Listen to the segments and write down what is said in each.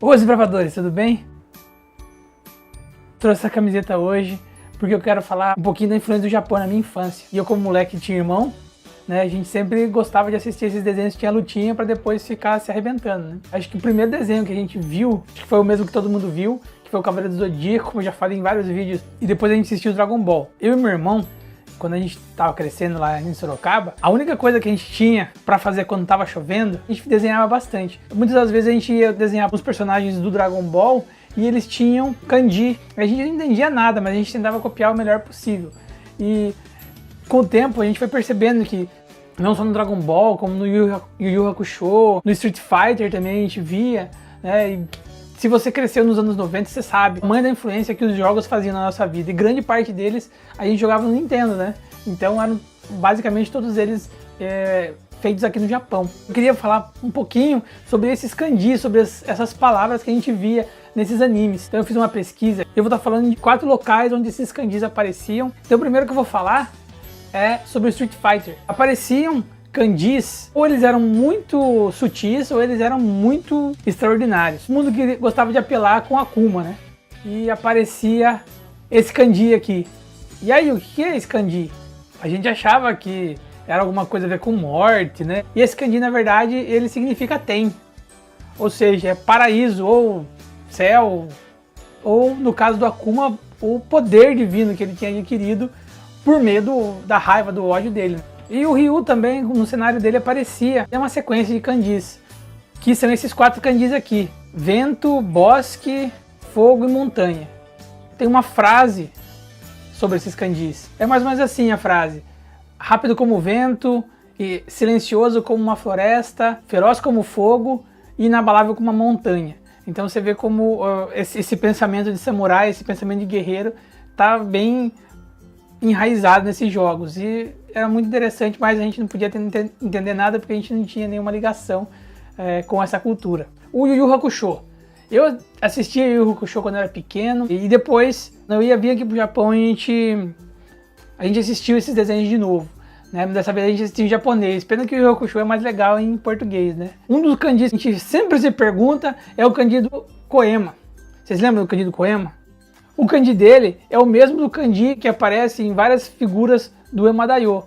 Oi, desbravadores, tudo bem? Trouxe essa camiseta hoje porque eu quero falar um pouquinho da influência do Japão na minha infância. E eu, como moleque, tinha irmão, né? A gente sempre gostava de assistir esses desenhos que tinha lutinha pra depois ficar se arrebentando, né? Acho que o primeiro desenho que a gente viu, acho que foi o mesmo que todo mundo viu, que foi o Cavaleiro do Zodíaco, como eu já falei em vários vídeos, e depois a gente assistiu o Dragon Ball. Eu e meu irmão, quando a gente tava crescendo lá em Sorocaba, a única coisa que a gente tinha pra fazer quando tava chovendo, a gente desenhava bastante. Muitas das vezes a gente ia desenhar os personagens do Dragon Ball e eles tinham kanji. A gente não entendia nada, mas a gente tentava copiar o melhor possível. E com o tempo a gente foi percebendo que não só no Dragon Ball, como no Yu Yu Hakusho, no Street Fighter também a gente via, né? E se você cresceu nos anos 90, você sabe a tamanho da influência que os jogos faziam na nossa vida. E grande parte deles a gente jogava no Nintendo, né? Então eram basicamente todos eles feitos aqui no Japão. Eu queria falar um pouquinho sobre esses kanji, sobre essas palavras que a gente via nesses animes. Então eu fiz uma pesquisa, eu vou estar falando de 4 locais onde esses kanjis apareciam. Então o primeiro que eu vou falar é sobre o Street Fighter. Apareciam kanjis, ou eles eram muito sutis, ou eles eram muito extraordinários. O mundo que gostava de apelar com Akuma, né? E aparecia esse kanji aqui. E aí, o que é esse kanji? A gente achava que era alguma coisa a ver com morte, né? E esse kanji, na verdade, ele significa Ten. Ou seja, é paraíso, ou céu, ou no caso do Akuma, o poder divino que ele tinha adquirido por medo da raiva, do ódio dele. E o Ryu também, no cenário dele, aparecia. É uma sequência de kanjis, que são esses 4 kanjis aqui: vento, bosque, fogo e montanha. Tem uma frase sobre esses kanjis. É mais ou menos assim a frase: rápido como o vento, e silencioso como uma floresta, feroz como o fogo e inabalável como uma montanha. Então você vê como esse pensamento de samurai, esse pensamento de guerreiro, tá bem enraizado nesses jogos. E era muito interessante, mas a gente não podia entender nada porque a gente não tinha nenhuma ligação com essa cultura. O Yu Yu Hakusho. Eu assistia Yu Yu Hakusho quando eu era pequeno e depois eu ia vir aqui pro Japão e a gente assistiu esses desenhos de novo, né? Dessa vez a gente assistiu em japonês. Pena que o Yu Yu Hakusho é mais legal em português, né? Um dos kanjis que a gente sempre se pergunta é o kanji do Koema. Vocês lembram do kanji do Koema? O kanji dele é o mesmo do kanji que aparece em várias figuras do Emadayo,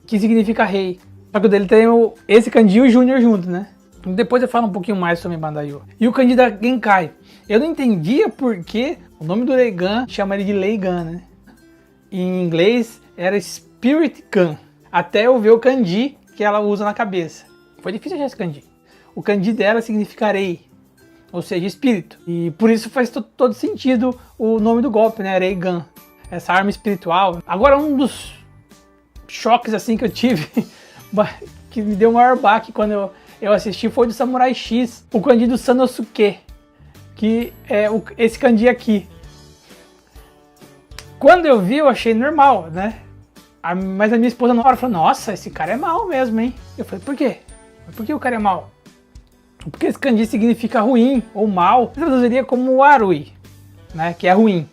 que significa rei. Só que o dele tem esse kanji e o Júnior junto, né? Depois eu falo um pouquinho mais sobre Emadayo. E o kanji da Genkai. Eu não entendia porque o nome do Reigan chama ele de Leigan, né? Em inglês era Spirit Gun. Até eu ver o kanji que ela usa na cabeça. Foi difícil achar esse kanji. O kanji dela significa rei, ou seja, espírito. E por isso faz todo sentido o nome do golpe, né? Reigan. Essa arma espiritual. Agora, um dos choques assim que eu tive, que me deu o maior baque quando eu assisti, foi do Samurai X, o kanji do Sanosuke, que é esse kanji aqui. Quando eu vi, eu achei normal, né? Mas a minha esposa na hora falou: nossa, esse cara é mau mesmo, hein? Eu falei: por quê? Por que o cara é mau? Porque esse kanji significa ruim ou mal. Eu traduziria como Arui, né? Que é ruim.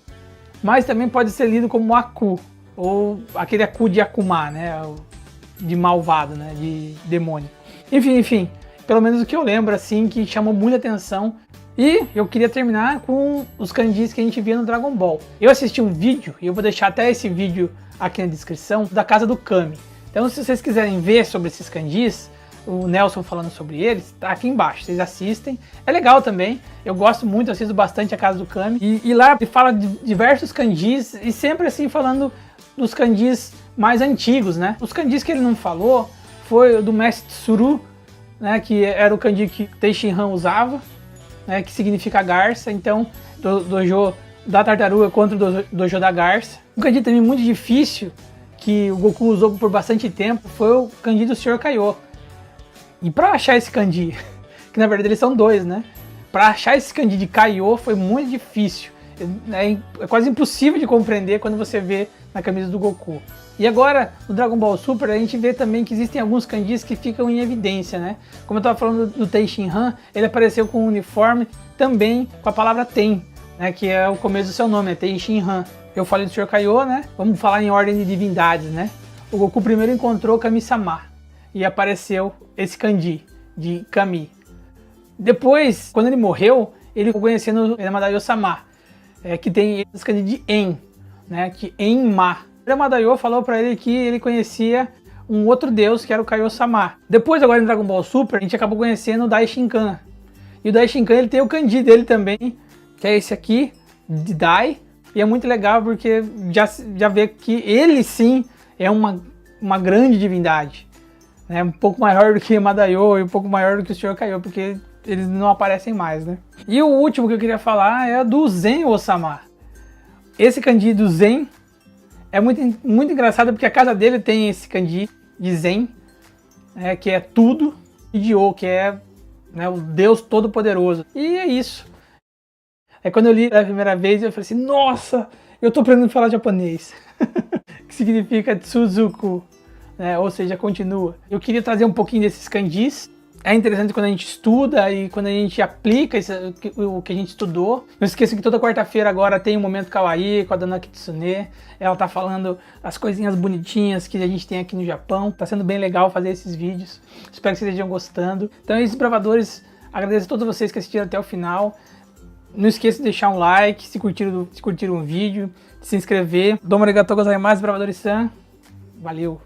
Mas também pode ser lido como Aku, ou aquele Aku de Akuma, né? De malvado, né? De demônio. Enfim, pelo menos o que eu lembro, assim, que chamou muita atenção. E eu queria terminar com os kanjis que a gente via no Dragon Ball. Eu assisti um vídeo, e eu vou deixar até esse vídeo aqui na descrição, da Casa do Kami. Então, se vocês quiserem ver sobre esses kanjis, o Nelson falando sobre eles, tá aqui embaixo, vocês assistem. É legal também, eu gosto muito, assisto bastante a Casa do Kami. E lá ele fala de diversos kanjis, e sempre assim falando dos kanjis mais antigos, né? Os kanjis que ele não falou foi o do Mestre Tsuru, né, que era o kanji que Tenshinhan usava, né, que significa garça. Então, do dojo da tartaruga contra o dojo da garça. Um kanji também muito difícil, que o Goku usou por bastante tempo, foi o kanji do Sr. Kaiô. E pra achar esse kanji, que na verdade eles são 2, né? Pra achar esse kanji de Kaiô foi muito difícil. É quase impossível de compreender quando você vê na camisa do Goku. E agora, no Dragon Ball Super, a gente vê também que existem alguns kanjis que ficam em evidência, né? Como eu estava falando do Tenshinhan, ele apareceu com um uniforme também com a palavra Ten, né? Que é o começo do seu nome, é Tenshinhan. Eu falei do Sr. Kaiô, né? Vamos falar em ordem de divindades, né? O Goku primeiro encontrou Kami-sama e apareceu esse kanji de Kami. Depois, quando ele morreu, ele ficou conhecendo Madaiô-sama, que tem esse kanji de En, né, que En-ma. O Madaiô falou para ele que ele conhecia um outro deus, que era o Kaiô-sama. Depois, agora em Dragon Ball Super, a gente acabou conhecendo o Dai Shinkan. E o Dai Shinkan, ele tem o kanji dele também, que é esse aqui, de Dai. E é muito legal porque já vê que ele sim é uma grande divindade. Né? Um pouco maior do que Madaiô e um pouco maior do que o Sr. Kaiô, porque eles não aparecem mais, né? E o último que eu queria falar é do Zen-Osama. Esse kanji do Zen é muito engraçado porque a casa dele tem esse kanji de Zen, que é tudo, e de O, que é, né, o Deus Todo-Poderoso. E é isso. Quando eu li a primeira vez, eu falei assim, nossa, eu tô aprendendo a falar japonês. Que significa Tsuzuku, né, ou seja, continua. Eu queria trazer um pouquinho desses kanjis. É interessante quando a gente estuda e quando a gente aplica o que a gente estudou. Não esqueça que toda quarta-feira agora tem um Momento Kawaii com a dona Kitsune. Ela tá falando as coisinhas bonitinhas que a gente tem aqui no Japão. Tá sendo bem legal fazer esses vídeos. Espero que vocês estejam gostando. Então, esses bravadores, agradeço a todos vocês que assistiram até o final. Não esqueça de deixar um like se curtiram o vídeo, de se inscrever. Domo arigatou gozaimasu, bravadores-san. Valeu!